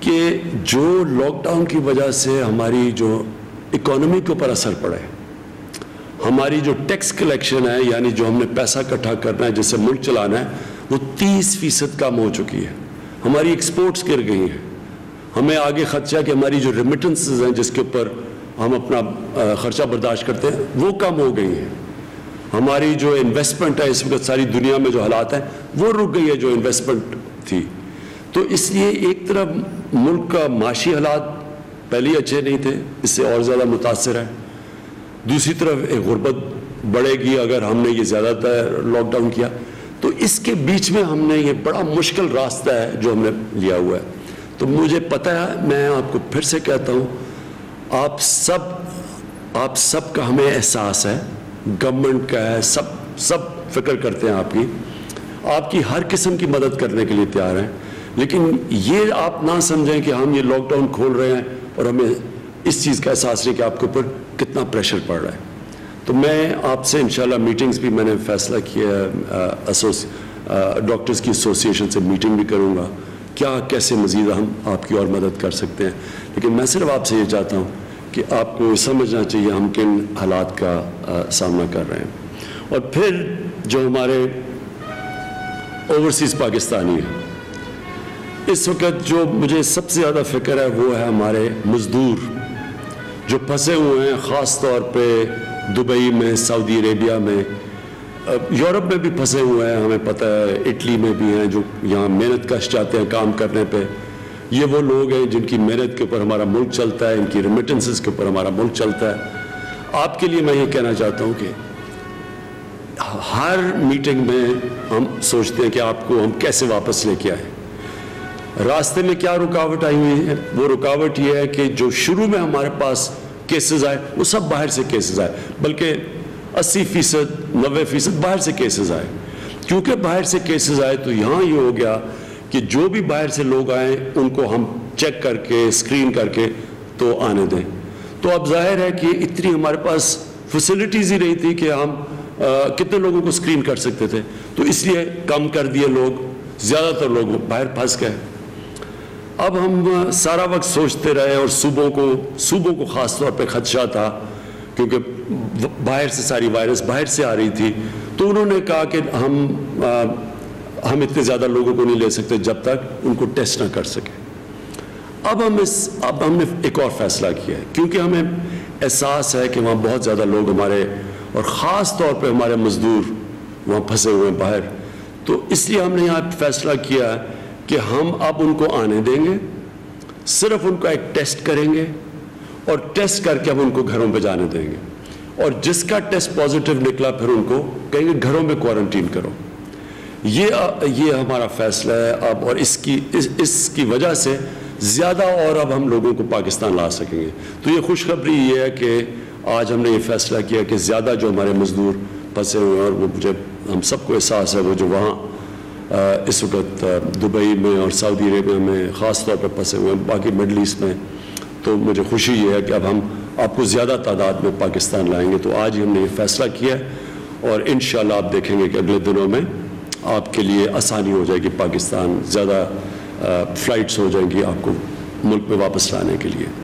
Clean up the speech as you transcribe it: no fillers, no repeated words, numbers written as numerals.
کہ جو lock down کی وجہ سے ہماری جو اکانومی کے اوپر اثر پڑا ہے، ہماری جو ٹیکس کلیکشن ہے، یعنی جو ہم نے پیسہ اکٹھا کرنا ہے جس سے ملک چلانا ہے، وہ 30% کم ہو چکی ہے. ہماری ایکسپورٹس گر گئی ہیں. ہمیں آگے خدشہ کہ ہماری جو ریمیٹنسز ہیں جس کے اوپر ہم اپنا خرچہ برداشت کرتے ہیں وہ کم ہو گئی ہیں. ہماری جو انویسٹمنٹ ہے اس وقت ساری دنیا میں جو حالات ہیں وہ رک گئی ہے جو انویسٹمنٹ تھی. تو اس لیے ایک طرف ملک کا معاشی حالات پہلے ہی اچھے نہیں تھے، اس سے اور زیادہ متاثر ہے. دوسری طرف ایک غربت بڑھے گی اگر ہم نے یہ زیادہ تر لاک ڈاؤن کیا. تو اس کے بیچ میں ہم نے یہ بڑا مشکل راستہ ہے جو ہم نے لیا ہوا ہے. تو مجھے پتہ ہے، میں آپ کو پھر سے کہتا ہوں، آپ سب کا ہمیں احساس ہے، گورنمنٹ کا ہے، سب فکر کرتے ہیں آپ کی ہر قسم کی مدد کرنے کے لیے تیار ہیں. لیکن یہ آپ نہ سمجھیں کہ ہم یہ لاک ڈاؤن کھول رہے ہیں اور ہمیں اس چیز کا احساس نہیں کہ آپ کے اوپر کتنا پریشر پڑ رہا ہے. تو میں آپ سے انشاءاللہ میٹنگز بھی میں نے فیصلہ کیا ہے، ڈاکٹرز کی ایسوسیشن سے میٹنگ بھی کروں گا، کیسے مزید ہم آپ کی اور مدد کر سکتے ہیں. لیکن میں صرف آپ سے یہ چاہتا ہوں کہ آپ کو سمجھنا چاہیے ہم کن حالات کا سامنا کر رہے ہیں. اور پھر جو ہمارے اوورسیز پاکستانی ہیں، اس وقت جو مجھے سب سے زیادہ فکر ہے وہ ہے ہمارے مزدور جو پھنسے ہوئے ہیں، خاص طور پہ دبئی میں، سعودی عربیہ میں، یورپ میں بھی پھنسے ہوئے ہیں. ہمیں پتہ ہے اٹلی میں بھی ہیں جو یہاں محنت کش جاتے ہیں کام کرنے پہ. یہ وہ لوگ ہیں جن کی محنت کے اوپر ہمارا ملک چلتا ہے، ان کی ریمیٹنسز کے اوپر ہمارا ملک چلتا ہے. آپ کے لیے میں یہ کہنا چاہتا ہوں کہ ہر میٹنگ میں ہم سوچتے ہیں کہ آپ کو ہم کیسے واپس لے کے آئیں. راستے میں کیا رکاوٹ آئی ہوئی ہے؟ وہ رکاوٹ یہ ہے کہ جو شروع میں ہمارے پاس کیسز آئے وہ سب باہر سے کیسز آئے، بلکہ 80%، 90% باہر سے کیسز آئے. کیونکہ باہر سے کیسز آئے تو یہاں یہ ہو گیا کہ جو بھی باہر سے لوگ آئیں ان کو ہم چیک کر کے، اسکرین کر کے تو آنے دیں. تو اب ظاہر ہے کہ اتنی ہمارے پاس فیسلٹیز ہی نہیں تھی کہ ہم کتنے لوگوں کو اسکرین کر سکتے تھے. تو اس لیے کم کر دیے لوگ، زیادہ تر لوگ باہر پھنس گئے. اب ہم سارا وقت سوچتے رہے، اور صوبوں کو خاص طور پہ خدشہ تھا کیونکہ باہر سے ساری وائرس باہر سے آ رہی تھی. تو انہوں نے کہا کہ ہم اتنے زیادہ لوگوں کو نہیں لے سکتے جب تک ان کو ٹیسٹ نہ کر سکیں. اب ہم نے ایک اور فیصلہ کیا ہے، کیونکہ ہمیں احساس ہے کہ وہاں بہت زیادہ لوگ ہمارے، اور خاص طور پہ ہمارے مزدور وہاں پھنسے ہوئے ہیں باہر. تو اس لیے ہم نے یہاں فیصلہ کیا ہے کہ ہم اب ان کو آنے دیں گے، صرف ان کا ایک ٹیسٹ کریں گے، اور ٹیسٹ کر کے ہم ان کو گھروں پہ جانے دیں گے. اور جس کا ٹیسٹ پازیٹیو نکلا پھر ان کو کہیں گے گھروں میں کوارنٹین کرو. یہ ہمارا فیصلہ ہے اب، اور اس کی وجہ سے زیادہ اور اب ہم لوگوں کو پاکستان لا سکیں گے. تو یہ خوشخبری یہ ہے کہ آج ہم نے یہ فیصلہ کیا کہ زیادہ جو ہمارے مزدور پھنسے ہوئے ہیں، اور وہ ہم سب کو احساس ہے وہ جو وہاں اس وقت دبئی میں اور سعودی عربیہ میں خاص طور پر پھنسے ہوئے ہیں، باقی مڈل ایسٹ میں. تو مجھے خوشی یہ ہے کہ اب ہم آپ کو زیادہ تعداد میں پاکستان لائیں گے. تو آج ہی ہم نے یہ فیصلہ کیا ہے، اور انشاءاللہ آپ دیکھیں گے کہ اگلے دنوں میں آپ کے لیے آسانی ہو جائے گی، پاکستان زیادہ فلائٹس ہو جائیں گی آپ کو ملک میں واپس لانے کے لیے.